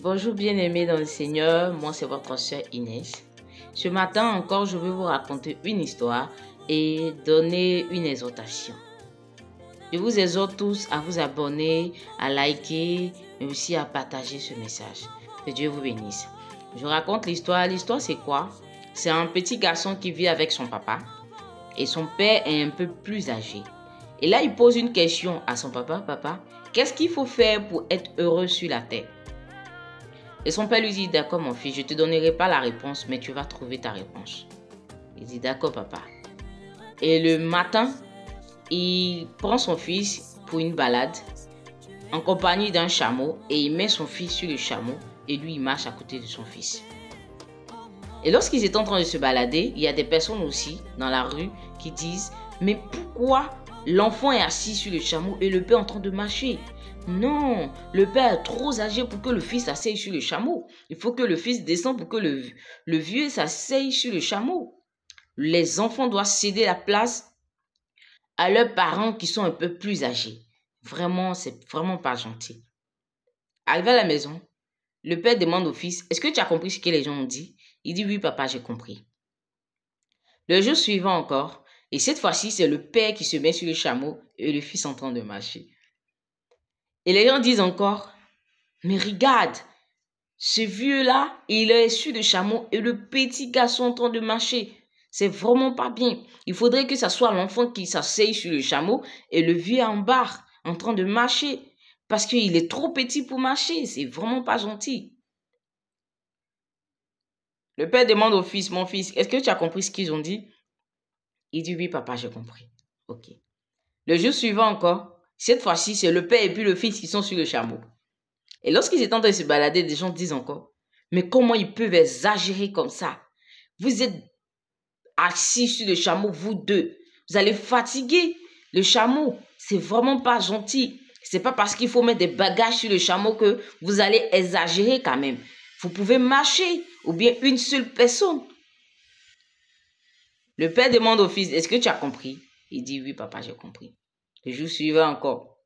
Bonjour bien-aimés dans le Seigneur, moi c'est votre sœur Inès. Ce matin encore, je vais vous raconter une histoire et donner une exhortation. Je vous exhorte tous à vous abonner, à liker, mais aussi à partager ce message. Que Dieu vous bénisse. Je raconte l'histoire. L'histoire c'est quoi? C'est un petit garçon qui vit avec son papa et son père est un peu plus âgé. Et là, il pose une question à son papa. Papa, qu'est-ce qu'il faut faire pour être heureux sur la terre? Et son père lui dit, d'accord mon fils, je ne te donnerai pas la réponse, mais tu vas trouver ta réponse. Il dit, d'accord papa. Et le matin, il prend son fils pour une balade en compagnie d'un chameau et il met son fils sur le chameau et lui il marche à côté de son fils. Et lorsqu'ils étaient en train de se balader, il y a des personnes aussi dans la rue qui disent, mais pourquoi l'enfant est assis sur le chameau et le père est en train de marcher? Non, le père est trop âgé pour que le fils s'asseye sur le chameau. Il faut que le fils descende pour que le vieux s'asseye sur le chameau. Les enfants doivent céder la place à leurs parents qui sont un peu plus âgés. Vraiment, c'est vraiment pas gentil. Arrivé à la maison, le père demande au fils, est-ce que tu as compris ce que les gens ont dit? Il dit, oui papa, j'ai compris. Le jour suivant encore, et cette fois-ci, c'est le père qui se met sur le chameau et le fils en train de marcher. Et les gens disent encore, mais regarde, ce vieux-là, il est sur le chameau et le petit garçon en train de marcher. C'est vraiment pas bien. Il faudrait que ce soit l'enfant qui s'asseye sur le chameau et le vieux en bas, en train de marcher. Parce qu'il est trop petit pour marcher. C'est vraiment pas gentil. Le père demande au fils, mon fils, est-ce que tu as compris ce qu'ils ont dit? Il dit, oui papa, j'ai compris. Ok. Le jour suivant encore, cette fois-ci, c'est le père et puis le fils qui sont sur le chameau. Et lorsqu'ils étaient en train de se balader, des gens disent encore, mais comment ils peuvent exagérer comme ça? Vous êtes assis sur le chameau, vous deux. Vous allez fatiguer le chameau. C'est vraiment pas gentil. C'est pas parce qu'il faut mettre des bagages sur le chameau que vous allez exagérer quand même. Vous pouvez marcher ou bien une seule personne. Le père demande au fils, est-ce que tu as compris? Il dit, oui papa, j'ai compris. Le jour suivant encore.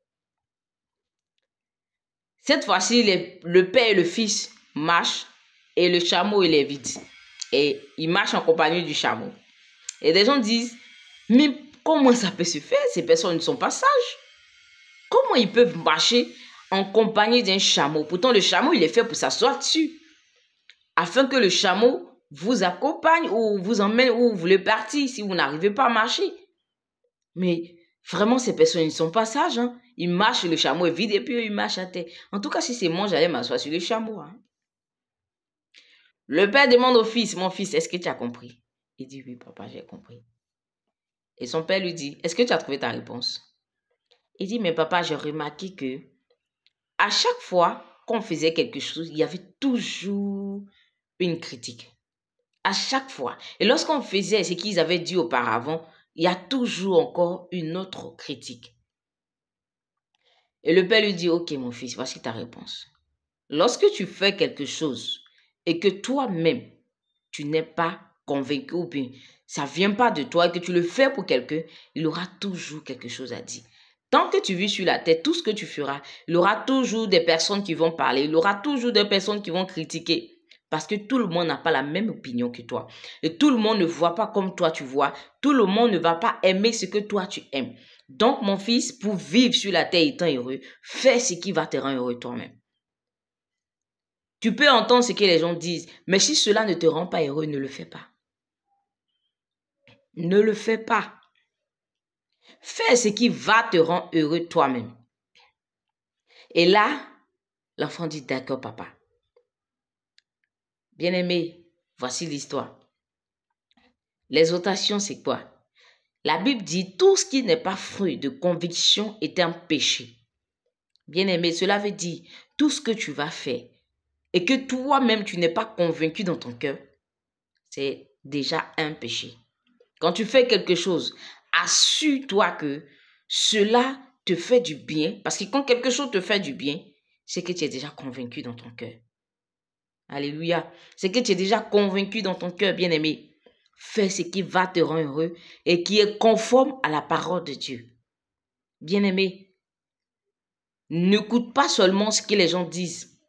Cette fois-ci, le père et le fils marchent et le chameau, il est vide. Et ils marchent en compagnie du chameau. Et des gens disent, mais comment ça peut se faire? Ces personnes ne sont pas sages. Comment ils peuvent marcher en compagnie d'un chameau? Pourtant, le chameau, il est fait pour s'asseoir dessus. Afin que le chameau vous accompagne ou vous emmène où vous voulez partir si vous n'arrivez pas à marcher. Mais vraiment, ces personnes ne sont pas sages. Hein? Ils marchent, le chameau est vide et puis ils marchent à terre. En tout cas, si c'est moi, j'allais m'asseoir sur le chameau. Hein? Le père demande au fils, mon fils, est-ce que tu as compris? Il dit, oui, papa, j'ai compris. Et son père lui dit, est-ce que tu as trouvé ta réponse? Il dit, mais papa, j'ai remarqué que à chaque fois qu'on faisait quelque chose, il y avait toujours une critique. À chaque fois. Et lorsqu'on faisait ce qu'ils avaient dit auparavant, il y a toujours encore une autre critique. Et le père lui dit, ok mon fils, voici ta réponse. Lorsque tu fais quelque chose et que toi-même, tu n'es pas convaincu ou bien ça ne vient pas de toi et que tu le fais pour quelqu'un, il aura toujours quelque chose à dire. Tant que tu vis sur la terre, tout ce que tu feras, il y aura toujours des personnes qui vont parler, il y aura toujours des personnes qui vont critiquer. Parce que tout le monde n'a pas la même opinion que toi. Et tout le monde ne voit pas comme toi tu vois. Tout le monde ne va pas aimer ce que toi tu aimes. Donc mon fils, pour vivre sur la terre étant heureux, fais ce qui va te rendre heureux toi-même. Tu peux entendre ce que les gens disent, mais si cela ne te rend pas heureux, ne le fais pas. Ne le fais pas. Fais ce qui va te rendre heureux toi-même. Et là, l'enfant dit, d'accord papa. Bien-aimé, voici l'histoire. L'exhortation, c'est quoi? La Bible dit, tout ce qui n'est pas fruit de conviction est un péché. Bien-aimé, cela veut dire, tout ce que tu vas faire et que toi-même, tu n'es pas convaincu dans ton cœur, c'est déjà un péché. Quand tu fais quelque chose, assure-toi que cela te fait du bien. Parce que quand quelque chose te fait du bien, c'est que tu es déjà convaincu dans ton cœur. Alléluia. C'est que tu es déjà convaincu dans ton cœur, bien-aimé. Fais ce qui va te rendre heureux et qui est conforme à la parole de Dieu. Bien-aimé, n'écoute pas seulement ce que les gens disent.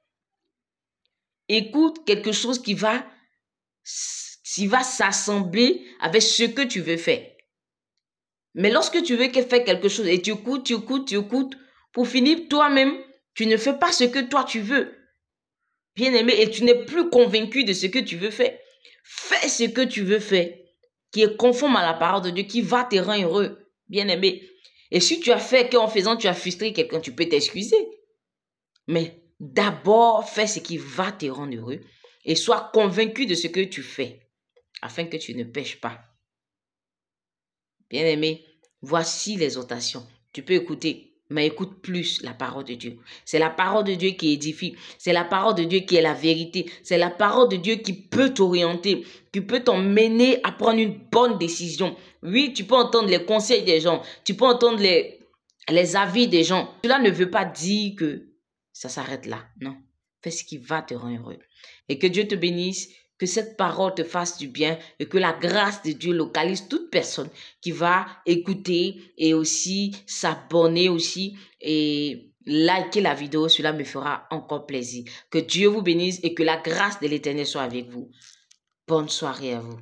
écoute quelque chose qui va s'assembler avec ce que tu veux faire. Mais lorsque tu veux faire quelque chose et tu écoutes, pour finir, toi-même, tu ne fais pas ce que toi tu veux. Bien aimé, et tu n'es plus convaincu de ce que tu veux faire. Fais ce que tu veux faire, qui est conforme à la parole de Dieu, qui va te rendre heureux. Bien aimé. Et si tu as fait qu'en faisant, tu as frustré quelqu'un, tu peux t'excuser. Mais d'abord, fais ce qui va te rendre heureux et sois convaincu de ce que tu fais, afin que tu ne pêches pas. Bien-aimé, voici l'exhortation. Tu peux écouter, mais écoute plus la parole de Dieu. C'est la parole de Dieu qui édifie. C'est la parole de Dieu qui est la vérité. C'est la parole de Dieu qui peut t'orienter, qui peut t'emmener à prendre une bonne décision. Oui, tu peux entendre les conseils des gens. Tu peux entendre les avis des gens. Cela ne veut pas dire que ça s'arrête là. Non. Fais ce qui va te rendre heureux. Et que Dieu te bénisse. Que cette parole te fasse du bien et que la grâce de Dieu localise toute personne qui va écouter et aussi s'abonner aussi et liker la vidéo. Cela me fera encore plaisir. Que Dieu vous bénisse et que la grâce de l'Éternel soit avec vous. Bonne soirée à vous.